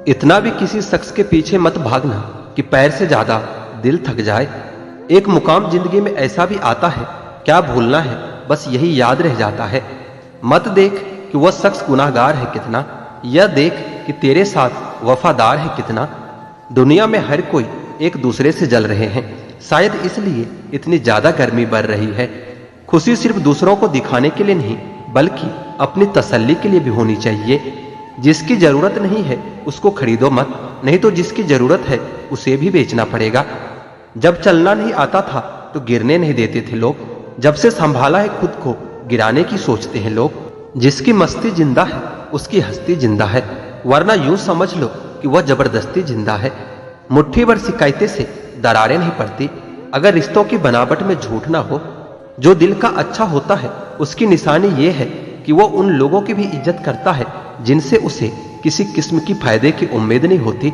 इतना भी किसी शख्स के पीछे मत भागना कि पैर से ज्यादा दिल थक जाए। एक मुकाम जिंदगी में ऐसा भी आता है, क्या भूलना है बस यही याद रह जाता है। मत देख कि वह शख्स गुनाहगार है कितना, यह देख कि तेरे साथ वफादार है कितना। दुनिया में हर कोई एक दूसरे से जल रहे हैं, शायद इसलिए इतनी ज्यादा गर्मी बढ़ रही है। खुशी सिर्फ दूसरों को दिखाने के लिए नहीं बल्कि अपनी तसल्ली के लिए भी होनी चाहिए। जिसकी जरूरत नहीं है उसको खरीदो मत, नहीं तो जिसकी जरूरत है उसे भी बेचना पड़ेगा। जब चलना नहीं आता था तो गिरने नहीं देते थे लोग, जब से संभाला है खुद को गिराने की सोचते हैं लोग। जिसकी मस्ती जिंदा है उसकी हस्ती जिंदा है, वरना यूं समझ लो कि वह जबरदस्ती जिंदा है। मुट्ठी भर शिकायतें से दरारें नहीं पड़ती अगर रिश्तों की बनावट में झूठ ना हो। जो दिल का अच्छा होता है उसकी निशानी ये है कि वो उन लोगों की भी इज्जत करता है जिनसे उसे किसी किस्म की फायदे की उम्मीद नहीं होती।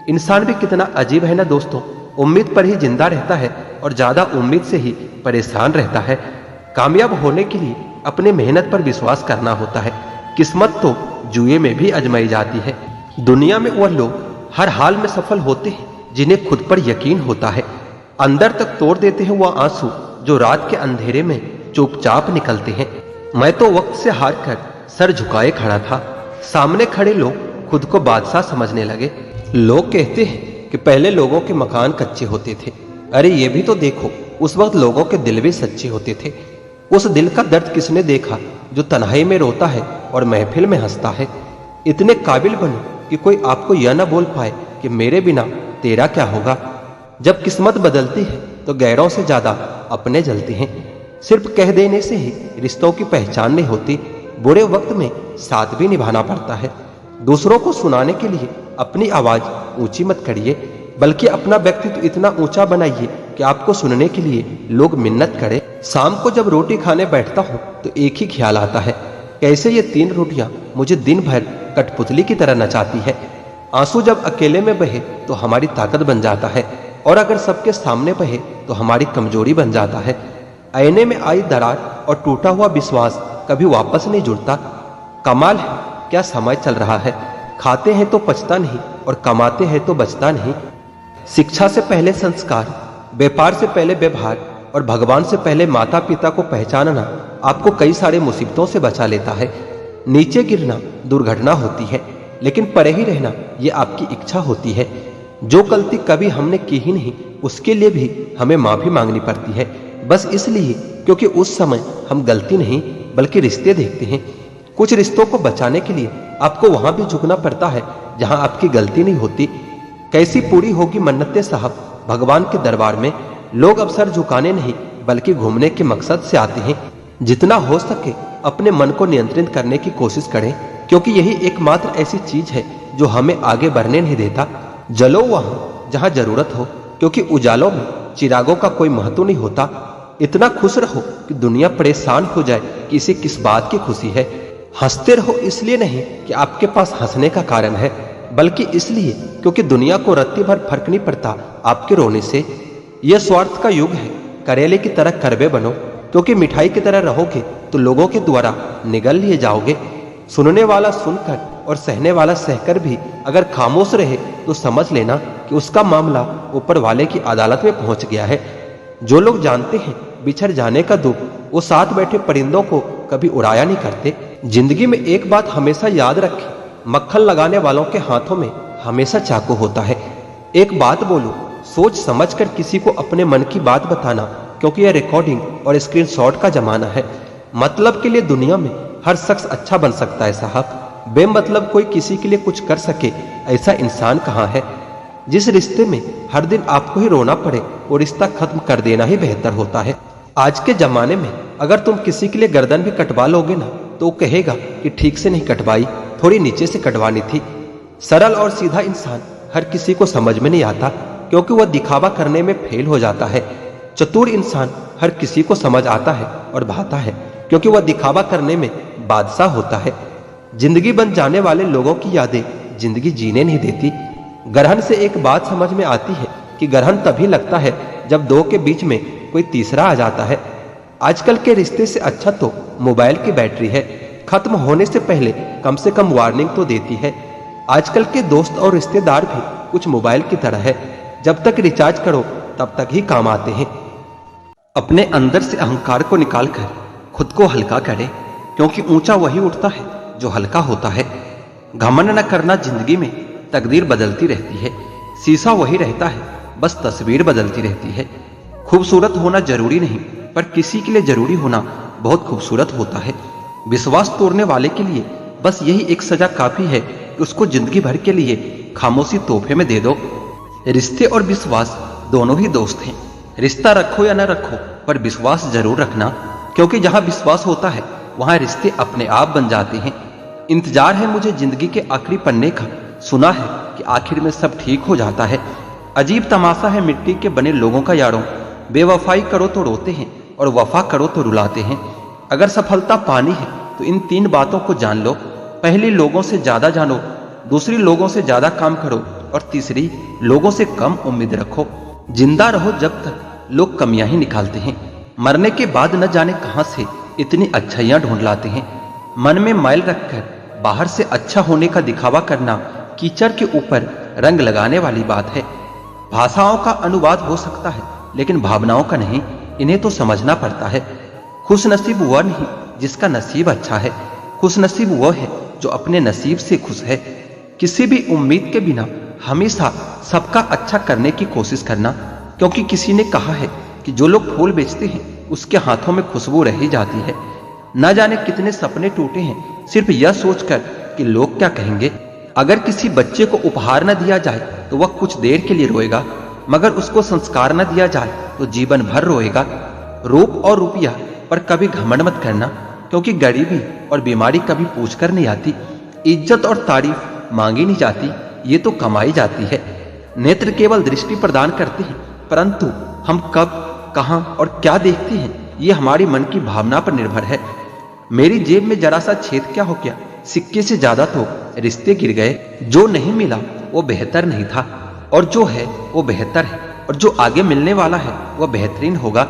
इंसान भी कितना अजीब है ना दोस्तों, उम्मीद पर ही जिंदा रहता है और ज्यादा उम्मीद से ही परेशान रहता है। कामयाब होने के लिए अपने मेहनत पर विश्वास करना होता है, किस्मत तो जुए में भी आजमाई जाती है। दुनिया में वह लोग हर हाल में सफल होते हैं जिन्हें खुद पर यकीन होता है। अंदर तक तोड़ देते हैं वह आंसू जो रात के अंधेरे में चुपचाप निकलते हैं। मैं तो वक्त से हार कर सर झुकाए खड़ा था, सामने खड़े लोग खुद को बादशाह समझने लगे। लोग कहते हैं कि पहले लोगों के मकान कच्चे होते थे, अरे ये भी तो देखो उस वक्त लोगों के दिल भी सच्चे होते थे। उस दिल का दर्द किसने देखा जो तन्हाई में रोता है और महफिल में हंसता है। इतने काबिल बनो कि कोई आपको यह ना बोल पाए कि मेरे बिना तेरा क्या होगा। जब किस्मत बदलती है तो गैरों से ज्यादा अपने जलते हैं। सिर्फ कह देने से ही रिश्तों की पहचान नहीं होती, बुरे वक्त में साथ भी निभाना पड़ता है। दूसरों को सुनाने के लिए अपनी आवाज ऊंची मत करिए, बल्कि अपना व्यक्तित्व इतना ऊंचा बनाइए कि आपको सुनने के लिए लोग मिन्नत करें। शाम को जब रोटी खाने बैठता हूँ तो एक ही ख्याल आता है, कैसे ये 3 रोटियां मुझे दिन भर कठपुतली की तरह नचाती है। आंसू जब अकेले में बहे तो हमारी ताकत बन जाता है, और अगर सबके सामने बहे तो हमारी कमजोरी बन जाता है। आईने में आई दरार और टूटा हुआ विश्वास कभी वापस नहीं जुड़ता। कमाल है क्या समय चल रहा है, खाते हैं तो पचता नहीं और कमाते हैं तो बचता नहीं। शिक्षा से पहले संस्कार, व्यापार से पहले व्यवहार और भगवान से पहले माता पिता को पहचानना आपको कई सारे मुसीबतों से बचा लेता है। नीचे गिरना दुर्घटना होती है, लेकिन परे ही रहना यह आपकी इच्छा होती है। जो गलती कभी हमने की ही नहीं उसके लिए भी हमें माफी मांगनी पड़ती है, बस इसलिए क्योंकि उस समय हम गलती नहीं बल्कि रिश्ते देखते हैं। कुछ रिश्तों को बचाने के लिए आपको वहां भी झुकना पड़ता है जहां आपकी गलती नहीं होती। कैसी पूरी होगी मन्नतें साहब भगवान के दरबार में। लोग अब सर झुकाने नहीं बल्कि घूमने के मकसद से आते हैं। जितना हो सके अपने मन को नियंत्रित करने की कोशिश करें, क्योंकि यही एकमात्र ऐसी चीज है जो हमें आगे बढ़ने नहीं देता। जलो वहां जहां जरूरत हो, क्योंकि उजालों में चिरागों का कोई महत्व नहीं होता। इतना खुश रहो कि दुनिया परेशान हो जाए कि इसे किस बात की खुशी है। हंसते रहो इसलिए नहीं कि आपके पास हंसने का कारण है, बल्कि इसलिए क्योंकि दुनिया को रत्ती भर फर्क नहीं पड़ता आपके रोने से। यह स्वार्थ का युग है, करेले की तरह कड़वे बनो, क्योंकि मिठाई की तरह रहोगे तो लोगों के द्वारा निगल लिए जाओगे। सुनने वाला सुनकर और सहने वाला सहकर भी अगर खामोश रहे तो समझ लेना कि उसका मामला ऊपर वाले की अदालत में पहुंच गया है। जो लोग जानते हैं बिछड़ जाने का दुख, वो साथ बैठे परिंदों को कभी उड़ाया नहीं करते। जिंदगी में एक बात हमेशा याद रखें, मक्खन लगाने वालों के हाथों में हमेशा चाकू होता है। एक बात बोलो, सोच समझकर किसी को अपने मन की बात बताना, क्योंकि यह रिकॉर्डिंग और स्क्रीनशॉट का जमाना है। मतलब के लिए दुनिया में हर शख्स अच्छा बन सकता है साहब, बेमतलब कोई किसी के लिए कुछ कर सके ऐसा इंसान कहाँ है। जिस रिश्ते में हर दिन आपको ही रोना पड़े वो रिश्ता खत्म कर देना ही बेहतर होता है। आज के जमाने में अगर तुम किसी के लिए गर्दन भी कटवा लोगे ना तो वो कहेगा कि ठीक से नहीं कटवाई, थोड़ी नीचे से कटवानी थी। सरल और सीधा इंसान हर किसी को समझ में नहीं आता, क्योंकि वह दिखावा करने में फेल हो जाता है। चतुर इंसान हर किसी को समझ आता है और भाता है, क्योंकि वह दिखावा करने में बादशाह होता है। जिंदगी बन जाने वाले लोगों की यादें जिंदगी जीने नहीं देती। ग्रहण से एक बात समझ में आती है कि ग्रहण तभी लगता है जब दो के बीच में कोई तीसरा आ जाता है। आजकल के रिश्ते से अच्छा तो मोबाइल की बैटरी है, खत्म होने से पहले कम से कम वार्निंग तो देती है। आजकल के दोस्त और रिश्तेदार भी कुछ मोबाइल की तरह है, जब तक रिचार्ज करो तब तक ही काम आते हैं। अपने अंदर से अहंकार को निकालकर खुद को हल्का करें, क्योंकि ऊंचा वही उठता है जो हल्का होता है। घमंड न करना, जिंदगी में तकदीर बदलती रहती है। शीशा वही रहता है, बस तस्वीर बदलती रहती है। खूबसूरत होना जरूरी नहीं, पर किसी के लिए जरूरी होना बहुत खूबसूरत होता है। विश्वास तोड़ने वाले के लिए बस यही एक सजा काफी है कि उसको जिंदगी भर के लिए खामोशी तोहफे में दे दो। रिश्ते और विश्वास दोनों ही दोस्त हैं। रिश्ता रखो या न रखो, पर विश्वास जरूर रखना, क्योंकि जहां विश्वास होता है वहां रिश्ते अपने आप बन जाते हैं। इंतजार है मुझे जिंदगी के आखिरी पन्ने का, सुना है कि आखिर में सब ठीक हो जाता है। अजीब तमाशा है मिट्टी के बने लोगों का यारों, बेवफाई करो तो रोते हैं और वफा करो तो रुलाते हैं। अगर सफलता पानी है तो इन 3 बातों को जान लो। पहली, लोगों से ज्यादा जानो। दूसरी, लोगों से ज्यादा काम करो। और तीसरी, लोगों से कम उम्मीद रखो। जिंदा रहो जब तक लोग कमियां ही निकालते हैं, मरने के बाद न जाने कहां से इतनी अच्छाइयां ढूंढ लाते हैं। मन में मैल रखकर बाहर से अच्छा होने का दिखावा करना कीचड़ के ऊपर रंग लगाने वाली बात है। भाषाओं का अनुवाद हो सकता है, लेकिन भावनाओं का नहीं। इन्हें तो समझना पड़ता है। खुश नसीब वह नहीं जिसका नसीब अच्छा है, खुश नसीब वह है जो अपने नसीब से खुश है। किसी भी उम्मीद के बिना हमेशा सबका अच्छा करने की कोशिश करना, क्योंकि किसी ने कहा है कि जो लोग फूल बेचते हैं उसके हाथों में खुशबू रह ही जाती है। न जाने कितने सपने टूटे हैं सिर्फ यह सोचकर कि लोग क्या कहेंगे। अगर किसी बच्चे को उपहार न दिया जाए तो वह कुछ देर के लिए रोएगा, मगर उसको संस्कार न दिया जाए तो जीवन भर रोएगा। रूप और रुपया पर कभी घमंड मत करना, क्योंकि गरीबी और बीमारी कभी पूछकर नहीं आती। इज्जत और तारीफ मांगी नहीं जाती, ये तो कमाई जाती है। नेत्र केवल दृष्टि प्रदान करते हैं, परंतु हम कब, कहां और क्या देखते हैं ये हमारी मन की भावना पर निर्भर है। मेरी जेब में जरा सा छेद क्या हो गया, सिक्के से ज्यादा तो रिश्ते गिर गए। जो नहीं मिला वो बेहतर नहीं था, और जो है वो बेहतर है, और जो आगे मिलने वाला है वह बेहतरीन होगा।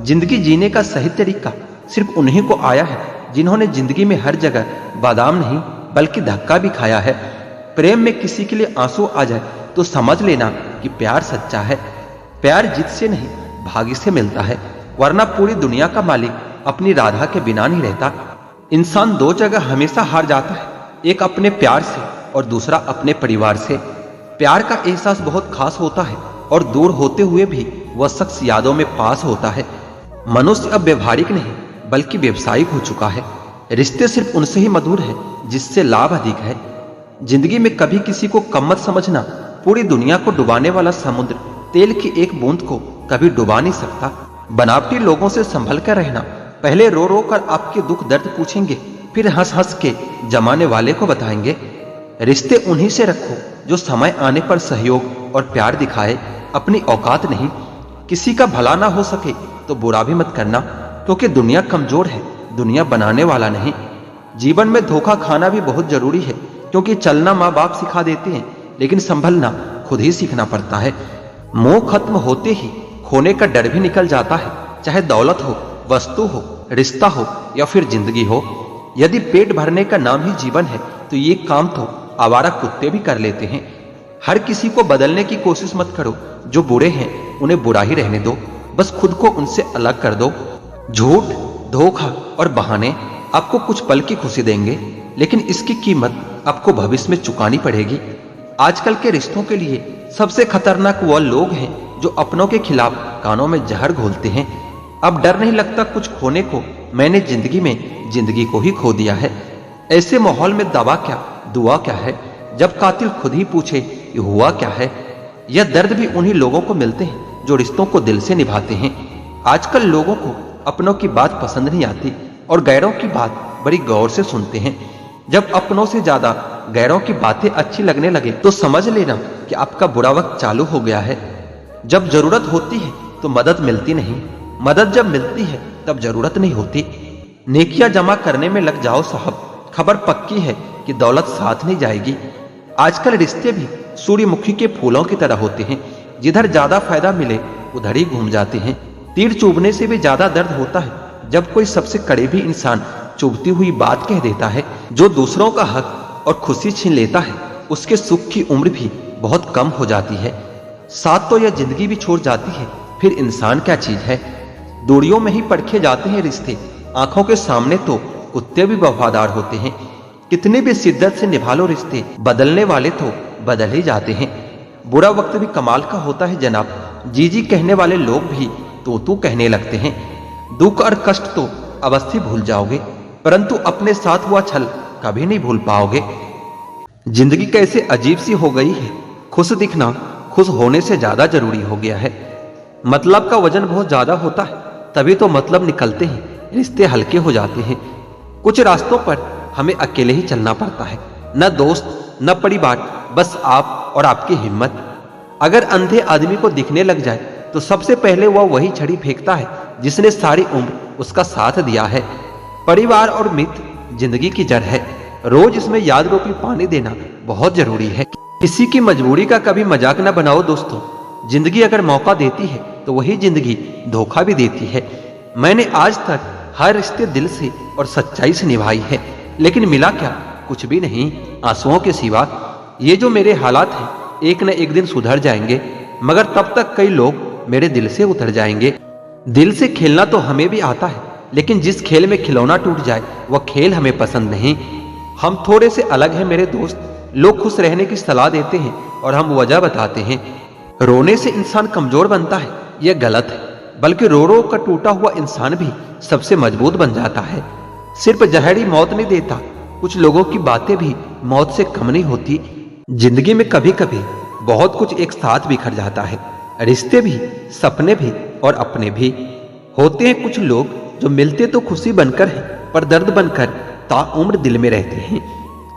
जिंदगी जीने का सही तरीका सिर्फ उन्हीं को आया है जिन्होंने जिंदगी में हर जगह बादाम नहीं बल्कि धक्का भी खाया है। प्रेम में किसी के लिए आंसू आ जाए तो समझ लेना कि प्यार सच्चा है। प्यार जिद से नहीं भाग्य से मिलता है, वरना पूरी दुनिया का मालिक अपनी राधा के बिना नहीं रहता। इंसान 2 जगह हमेशा हार जाता है, एक अपने प्यार से और दूसरा अपने परिवार से। प्यार का एहसास बहुत खास होता है और दूर होते हुए भी वह शख्स यादों में पास होता है। मनुष्य अब व्यवहारिक नहीं बल्कि व्यवसायिक हो चुका है। रिश्ते सिर्फ उनसे ही मधुर है जिससे लाभ अधिक है। जिंदगी में कभी किसी को कम मत समझना। पूरी दुनिया को डुबाने वाला समुद्र तेल की एक बूंद को कभी डुबा नहीं सकता। बनावटी लोगों से संभल कर रहना। पहले रो रो कर आपके दुख दर्द पूछेंगे, फिर हंस हंस के जमाने वाले को बताएंगे। रिश्ते उन्हीं से रखो जो समय आने पर सहयोग और प्यार दिखाए, अपनी औकात नहीं। किसी का भला ना हो सके तो बुरा भी मत करना, क्योंकि दुनिया कमजोर है, दुनिया बनाने वाला नहीं। जीवन में धोखा खाना भी बहुत जरूरी है, क्योंकि चलना माँ बाप सिखा देते हैं, लेकिन संभलना खुद ही सीखना पड़ता है। मोह खत्म होते ही खोने का डर भी निकल जाता है, चाहे दौलत हो, वस्तु हो, रिश्ता हो या फिर जिंदगी हो। यदि पेट भरने का नाम ही जीवन है तो ये काम तो आवारा कुत्ते भी कर लेते हैं। हर किसी को बदलने की कोशिश मत करो। जो बुरे हैं उन्हें बुरा ही रहने दो, बस खुद को उनसे अलग कर दो। झूठ, धोखा और बहाने आपको कुछ पल की खुशी देंगे, लेकिन इसकी कीमत आपको भविष्य में चुकानी पड़ेगी। आजकल के रिश्तों के लिए सबसे खतरनाक वह लोग हैं जो अपनों के खिलाफ कानों में जहर घोलते हैं। अब डर नहीं लगता कुछ खोने को, मैंने जिंदगी में जिंदगी को ही खो दिया है। ऐसे माहौल में दवा क्या, दुआ क्या है, जब कातिल खुद ही पूछे ये हुआ क्या है। यह दर्द भी उन्हीं लोगों को मिलते हैं जो रिश्तों को दिल से निभाते हैं। आजकल लोगों को अपनों की बात पसंद नहीं आती और गैरों की बात बड़ी गौर से सुनते हैं। जब अपनों से ज्यादा गैरों की बातें अच्छी लगने लगे तो समझ लेना कि आपका बुरा वक्त चालू हो गया है। जब जरूरत होती है तो मदद मिलती नहीं, मदद जब मिलती है तब जरूरत नहीं होती। नेकियां जमा करने में लग जाओ साहब, खबर पक्की है कि दौलत साथ नहीं जाएगी। आजकल रिश्ते भी सूर्यमुखी के फूलों की तरह होते हैं, जिधर ज्यादा फायदा मिले उधर ही घूम जाते हैं। तीर चुभने से भी ज्यादा दर्द होता है जब कोई सबसे करीबी इंसान चुभती हुई बात कह देता है। जो दूसरों का हक और खुशी छीन लेता है उसके सुख की उम्र भी बहुत कम हो जाती है। साथ तो यह जिंदगी भी छोड़ जाती है, फिर इंसान क्या चीज है। दूरियों में ही परखे जाते हैं रिश्ते, आंखों के सामने तो कुत्ते भी वफादार होते हैं। कितने भी शिद्दत से निभा लो रिश्ते, बदलने वाले तो बदल ही जाते हैं। बुरा वक्त भी कमाल का होता है जनाब, जी जी कहने वाले लोग भी तू कहने लगते हैं। दुख और कष्ट तो अवश्य भूल जाओगे, परंतु अपने साथ हुआ छल कभी नहीं भूल पाओगे। जिंदगी कैसे अजीब सी हो गई है, खुश दिखना खुश होने से ज्यादा जरूरी हो गया है। मतलब का वजन बहुत ज्यादा होता है, तभी तो मतलब निकलते हैं, रिश्ते हल्के हो जाते हैं। कुछ रास्तों पर हमें अकेले ही चलना पड़ता है, न दोस्त न परिवार, बस आप और आपकी हिम्मत। अगर अंधे आदमी को दिखने लग जाए तो सबसे पहले वह वही छड़ी फेंकता है जिसने सारी उम्र उसका साथ दिया है। परिवार और मित्र जिंदगी की जड़ है, रोज इसमें याद रूपी पानी देना बहुत जरूरी है। किसी की मजबूरी का कभी मजाक न बनाओ दोस्तों, जिंदगी अगर मौका देती है तो वही जिंदगी धोखा भी देती है। मैंने आज तक हर रिश्ते दिल से और सच्चाई से निभाई है, लेकिन मिला क्या, कुछ भी नहीं, आंसुओं के सिवा। ये जो मेरे हालात हैं एक न एक दिन सुधर जाएंगे, मगर तब तक कई लोग मेरे दिल से उतर जाएंगे। दिल से खेलना तो हमें भी आता है, लेकिन जिस खेल में खिलौना टूट जाए वह खेल हमें पसंद नहीं। हम थोड़े से अलग हैं मेरे दोस्त, लोग खुश रहने की सलाह देते हैं और हम वजह बताते हैं। रोने से इंसान कमजोर बनता है यह गलत है, बल्कि रो रो कर टूटा हुआ इंसान भी सबसे मजबूत बन जाता है। सिर्फ जहरी मौत नहीं देता, कुछ लोगों की बातें भी मौत से कम नहीं होती। जिंदगी में कभी कभी बहुत कुछ एक साथ बिखर जाता है, रिश्ते भी, सपने भी और अपने भी। होते हैं कुछ लोग जो मिलते तो खुशी बनकर है, पर दर्द बनकर ताउम्र दिल में रहते हैं।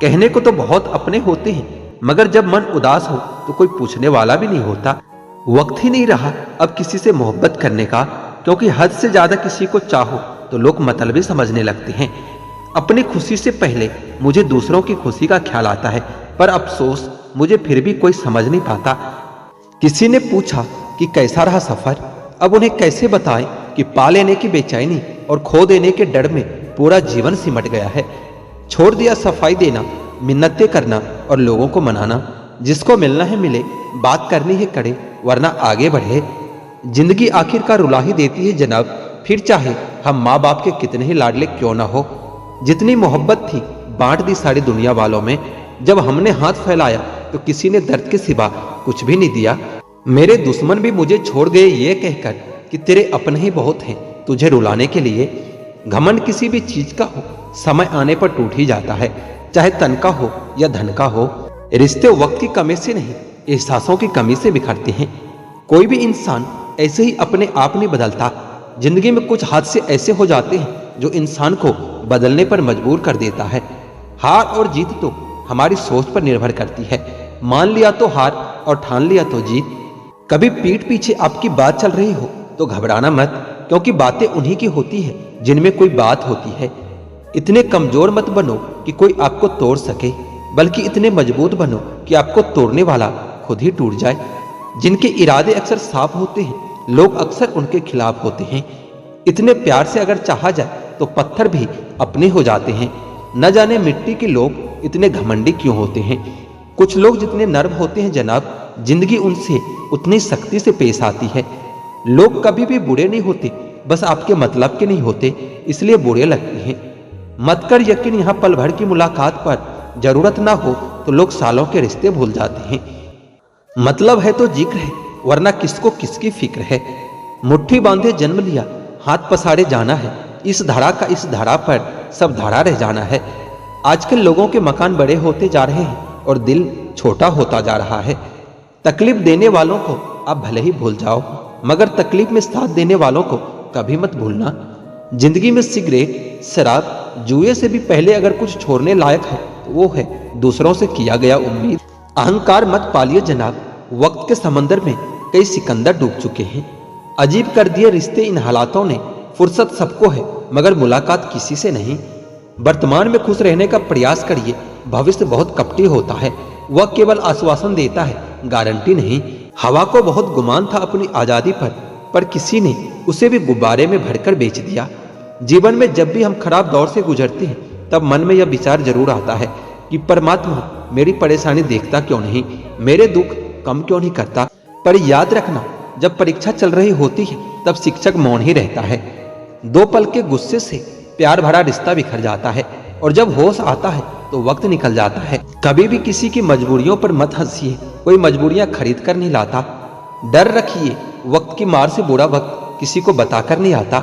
कहने को तो बहुत अपने होते हैं, मगर जब मन उदास हो तो कोई पूछने वाला भी नहीं होता। वक्त ही नहीं रहा अब किसी से मोहब्बत करने का, क्योंकि हद से ज्यादा किसी को चाहो तो लोग मतलबी समझने लगते हैं। अपनी खुशी से पहले मुझे दूसरों की खुशी का ख्याल आता है, पर अफसोस मुझे फिर भी कोई समझ नहीं पाता। किसी ने पूछा कि कैसा रहा सफर, अब उन्हें कैसे बताएं कि पा लेने की बेचैनी और खो देने के डर में पूरा जीवन सिमट गया है। छोड़ दिया सफाई देना, मिन्नतें करना और लोगों को मनाना। जिसको मिलना है मिले, बात करनी है करे, वरना आगे बढ़े। जिंदगी आखिरकार रुला ही देती है जनाब, फिर चाहे हम माँ बाप के कितने ही लाडले क्यों ना हो। जितनी मोहब्बत थी बांट दी सारी दुनिया वालों में, जब हमने हाथ फैलाया तो किसी ने दर्द के सिवा कुछ भी नहीं दिया। मेरे दुश्मन भी मुझे छोड़ गए ये कहकर कि तेरे अपने ही बहुत हैं तुझे रुलाने के लिए। घमंड किसी भी चीज का हो, समय आने पर टूट ही जाता है, चाहे तन का हो या धन का हो। रिश्ते वक्त की कमी से नहीं, एहसासों की कमी से बिखरते हैं। कोई भी इंसान ऐसे ही अपने आप नहीं बदलता। जिंदगी में कुछ हादसे ऐसे हो जाते हैं जो इंसान को बदलने पर मजबूर कर देता है। हार और जीत तो हमारी सोच पर निर्भर करती है। मान लिया तो हार और ठान लिया तो जीत। कभी पीठ पीछे आपकी बात चल रही हो तो घबराना मत, क्योंकि बातें उन्हीं की होती है जिनमें कोई बात होती है। इतने कमजोर मत बनो कि कोई आपको तोड़ सके, बल्कि इतने मजबूत बनो कि आपको तोड़ने वाला खुद ही टूट जाए। जिनके इरादे अक्सर साफ होते हैं, लोग अक्सर उनके खिलाफ होते हैं। इतने प्यार से अगर चाहा जाए तो पत्थर भी अपने हो जाते हैं। न जाने मिट्टी के लोग इतने घमंडी क्यों होते हैं। कुछ लोग जितने नर्म होते हैं जनाब, जिंदगी उनसे उतनी सख्ती से पेश आती है। लोग कभी भी बुरे नहीं होते, बस आपके मतलब के नहीं होते, इसलिए बुरे लगते हैं। मत कर यकीन, यहाँ पल भर की मुलाकात पर जरूरत ना हो तो लोग सालों के रिश्ते भूल जाते हैं। मतलब है तो जिक्र है, वरना किसको किसकी फिक्र है। मुट्ठी बांधे जन्म लिया, हाथ पसारे जाना है, इस धरा का इस धरा पर सब धरा रह जाना है। आजकल लोगों के मकान बड़े होते जा रहे हैं और दिल छोटा होता जा रहा है। तकलीफ देने वालों को आप भले ही भूल जाओ, मगर तकलीफ में साथ देने वालों को कभी मत भूलना। जिंदगी में सिगरेट, शराब, जुए से भी पहले अगर कुछ छोड़ने लायक है तो वो है दूसरों से किया गया उम्मीद। अहंकार मत पालिए जनाब, वक्त के समंदर में कई सिकंदर डूब चुके हैं। अजीब कर दिए रिश्ते इन हालातों ने। फुर्सत सबको है मगर मुलाकात किसी से नहीं। वर्तमान में खुश रहने का प्रयास करिए, भविष्य बहुत कपटी होता है। वह केवल आश्वासन देता है, गारंटी नहीं। हवा को बहुत गुमान था अपनी आजादी पर किसी ने उसे भी गुब्बारे में भरकर बेच दिया। जीवन में जब भी हम खराब दौर से गुजरते हैं तब मन में यह विचार जरूर आता है कि परमात्मा मेरी परेशानी देखता क्यों नहीं, मेरे दुख कम क्यों नहीं करता। पर याद रखना, जब परीक्षा चल रही होती है तब शिक्षक मौन ही रहता है। 2 पल के गुस्से से प्यार भरा रिश्ता बिखर जाता है और जब होश आता है तो वक्त निकल जाता है। कभी भी किसी की मजबूरियों पर मत हंसिए, कोई मजबूरियां खरीद कर नहीं लाता। डर रखिए, वक्त की मार से बुरा वक्त किसी को बताकर नहीं आता।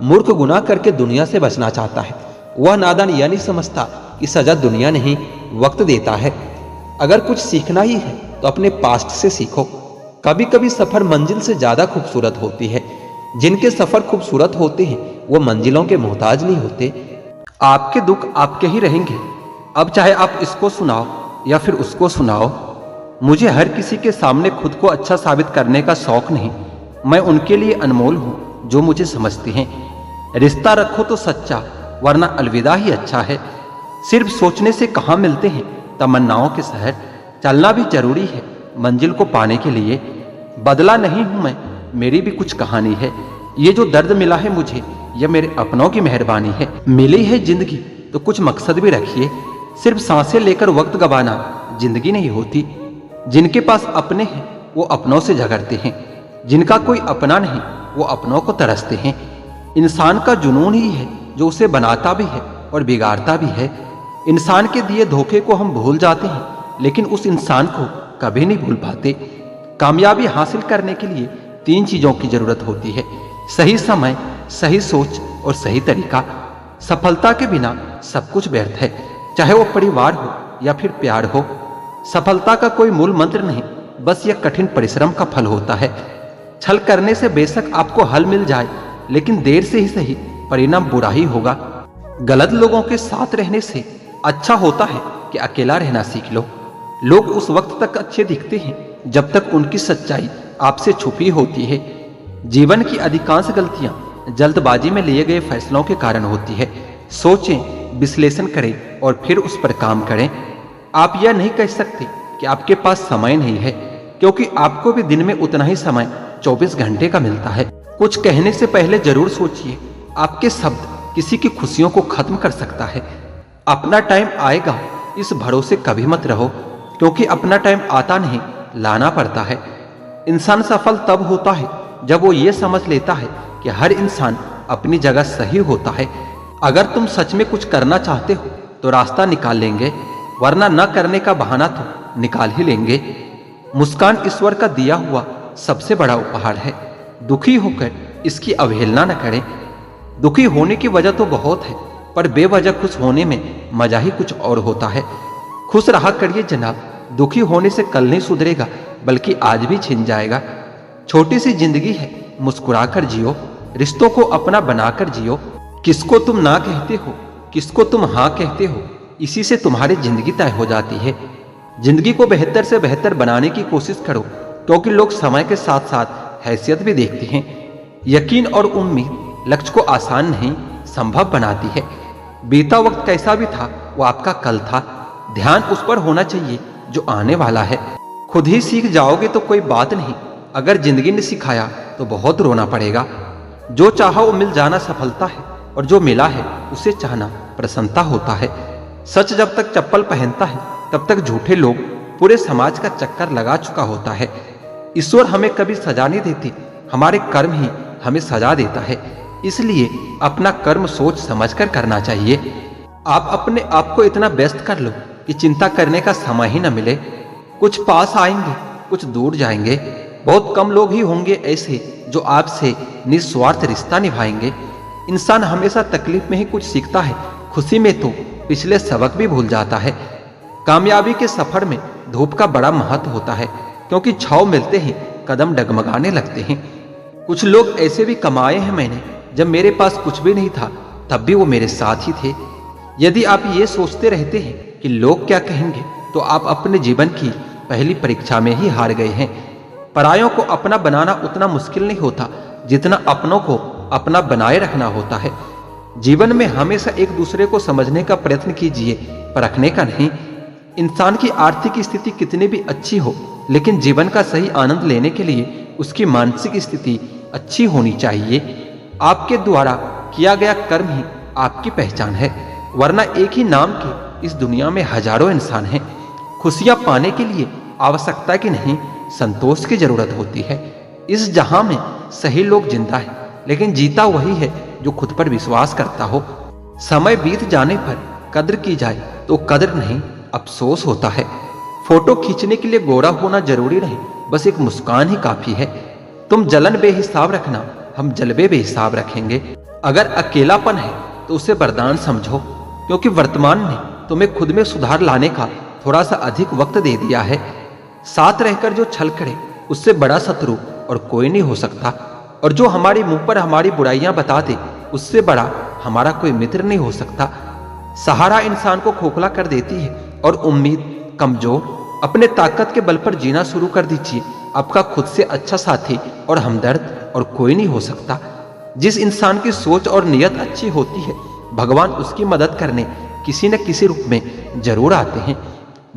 मूर्ख गुनाह करके दुनिया से बचना चाहता है, वह नादान यह नहीं समझता कि सजा दुनिया नहीं वक्त देता है। अगर कुछ सीखना ही है तो अपने पास्ट से सीखो। कभी कभी सफर मंजिल से ज्यादा खूबसूरत होती है। जिनके सफर खूबसूरत होते हैं वो मंजिलों के मोहताज नहीं होते। आपके दुख आपके ही रहेंगे, अब चाहे आप इसको सुनाओ या फिर उसको सुनाओ। मुझे हर किसी के सामने खुद को अच्छा साबित करने का शौक नहीं। मैं उनके लिए अनमोल हूं जो मुझे समझते हैं। रिश्ता रखो तो सच्चा, वरना अलविदा ही अच्छा है। सिर्फ सोचने से कहाँ मिलते हैं तमन्नाओं के शहर। चलना भी जरूरी है मंजिल को पाने के लिए। बदला नहीं हूं मैं, मेरी भी कुछ कहानी है। ये जो दर्द मिला है मुझे, यह मेरे अपनों की मेहरबानी है। मिली है जिंदगी तो कुछ मकसद भी रखिए। सिर्फ सांसें लेकर वक्त गवाना जिंदगी नहीं होती। जिनके पास अपने हैं वो अपनों से झगड़ते हैं, जिनका कोई अपना नहीं वो अपनों को तरसते हैं। इंसान का जुनून ही है जो उसे बनाता भी है और बिगाड़ता भी है। इंसान के दिए धोखे को हम भूल जाते हैं, लेकिन उस इंसान को कभी नहीं भूल पाते। कामयाबी हासिल करने के लिए 3 चीजों की जरूरत होती है: सही समय, सही सोच और सही तरीका। सफलता के बिना सब कुछ व्यर्थ है, चाहे वो परिवार हो या फिर प्यार हो। सफलता का कोई मूल मंत्र नहीं, बस यह कठिन परिश्रम का फल होता है। छल करने से बेशक आपको हल मिल जाए, लेकिन देर से ही सही परिणाम बुरा ही होगा। गलत लोगों के साथ रहने से अच्छा होता है कि अकेला रहना सीख लो। लोग उस वक्त तक अच्छे दिखते हैं जब तक उनकी सच्चाई आपसे छुपी होती है। जीवन की अधिकांश गलतियां जल्दबाजी में लिए गए फैसलों के कारण होती है। सोचें, विश्लेषण करें और फिर उस पर काम करें। आप यह नहीं कह सकते कि आपके पास समय नहीं है, क्योंकि आपको भी दिन में उतना ही समय 24 घंटे का मिलता है। कुछ कहने से पहले जरूर सोचिए, आपके शब्द किसी की खुशियों को खत्म कर सकता है। अपना टाइम आएगा इस भरोसे कभी मत रहो, क्योंकि अपना टाइम आता नहीं, लाना पड़ता है। इंसान सफल तब होता है जब वो ये समझ लेता है कि हर इंसान अपनी जगह सही होता है। अगर तुम सच में कुछ करना चाहते हो तो रास्ता निकाल लेंगे, वरना न करने का बहाना तो निकाल ही लेंगे। मुस्कान ईश्वर का दिया हुआ सबसे बड़ा उपहार है। दुखी होकर इसकी अवहेलना न करें। दुखी होने की वजह तो बहुत है, पर बेवजह खुश होने में मजा ही कुछ और होता है। खुश रहा करिए जनाब, दुखी होने से कल नहीं सुधरेगा बल्कि आज भी छिन जाएगा। छोटी सी जिंदगी है, मुस्कुराकर जियो, रिश्तों को अपना बनाकर जियो। किसको तुम ना कहते हो, किसको तुम हाँ कहते हो, इसी से तुम्हारी जिंदगी तय हो जाती है। जिंदगी को बेहतर से बेहतर बनाने की कोशिश करो, क्योंकि लोग समय के साथ साथ हैसियत भी देखते हैं। यकीन और उम्मीद लक्ष्य को आसान नहीं, संभव बनाती है। बीता वक्त कैसा भी था वो आपका कल था। ध्यान उस पर होना चाहिए जो आने वाला है। खुद ही सीख जाओगे तो कोई बात नहीं, अगर जिंदगी ने सिखाया तो बहुत रोना पड़ेगा। जो चाहा वो मिल जाना सफलता है, और जो मिला है उसे चाहना प्रसन्नता होता है। सच जब तक चप्पल पहनता है तब तक झूठे लोग पूरे समाज का चक्कर लगा चुका होता है। ईश्वर हमें कभी सजा नहीं देती, हमारे कर्म ही हमें सजा देता है। इसलिए अपना कर्म सोच समझकर करना चाहिए। आप अपने आप को इतना व्यस्त कर लो कि चिंता करने का समय ही न मिले। कुछ पास आएंगे, कुछ दूर जाएंगे। बहुत कम लोग ही होंगे ऐसे जो आपसे निस्वार्थ रिश्ता निभाएंगे। इंसान हमेशा तकलीफ में ही कुछ सीखता है, खुशी में तो पिछले सबक भी भूल जाता है। कामयाबी के सफर में धूप का बड़ा महत्व होता है, क्योंकि छांव मिलते ही कदम डगमगाने लगते हैं। कुछ लोग ऐसे भी कमाए हैं मैंने, जब मेरे पास कुछ भी नहीं था तब भी वो मेरे साथ ही थे। यदि आप ये सोचते रहते हैं कि लोग क्या कहेंगे, तो आप अपने जीवन की पहली परीक्षा में ही हार गए हैं। परायों को अपना बनाना उतना मुश्किल नहीं होता जितना अपनों को अपना बनाए रखना होता है। जीवन में हमेशा एक दूसरे को समझने का प्रयत्न कीजिए, परखने का नहीं। इंसान की आर्थिक स्थिति कितनी भी अच्छी हो, लेकिन जीवन का सही आनंद लेने के लिए उसकी मानसिक स्थिति अच्छी होनी चाहिए। आपके द्वारा किया गया कर्म ही आपकी पहचान है, वरना एक ही नाम के इस दुनिया में हजारों इंसान हैं। खुशियां पाने के लिए आवश्यकता की नहीं, संतोष की जरूरत होती है। इस जहां में सही लोग जिंदा है, लेकिन जीता वही है जो खुद पर विश्वास करता हो। समय बीत जाने पर कद्र की जाए तो कद्र नहीं, अफसोस होता है। फोटो खींचने के लिए गोरा होना जरूरी नहीं, बस एक मुस्कान ही काफी है। तुम जलन बेहिसाब रखना, हम जलवे बेहिसाब रखेंगे। अगर अकेलापन है तो उसे वरदान समझो, क्योंकि वर्तमान ने तुम्हें खुद में सुधार लाने का थोड़ा सा अधिक वक्त दे दिया है। साथ रहकर जो छल करे उससे बड़ा शत्रु और कोई नहीं हो सकता, और जो हमारे मुंह पर हमारी बुराइयां बता दे उससे बड़ा हमारा कोई मित्र नहीं हो सकता। सहारा इंसान को खोखला कर देती है और उम्मीद कमजोर। अपने ताकत के बल पर जीना शुरू कर दीजिए। आपका खुद से अच्छा साथी और हमदर्द और कोई नहीं हो सकता। जिस इंसान की सोच और नियत अच्छी होती है, भगवान उसकी मदद करने किसी न किसी रूप में जरूर आते हैं।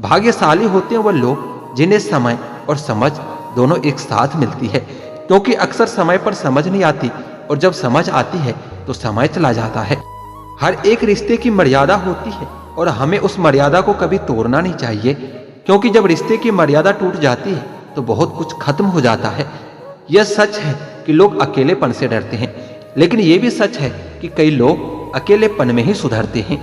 भाग्यशाली होते हैं वह लोग जिन्हें समय और समझ दोनों एक साथ मिलती है, क्योंकि अक्सर समय पर समझ नहीं आती और जब समझ आती है तो समय चला जाता है। हर एक रिश्ते की मर्यादा होती है और हमें उस मर्यादा को कभी तोड़ना नहीं चाहिए, क्योंकि जब रिश्ते की मर्यादा टूट जाती है तो बहुत कुछ खत्म हो जाता है। यह सच है कि लोग अकेलेपन से डरते हैं, लेकिन यह भी सच है कि कई लोग अकेलेपन में ही सुधरते हैं।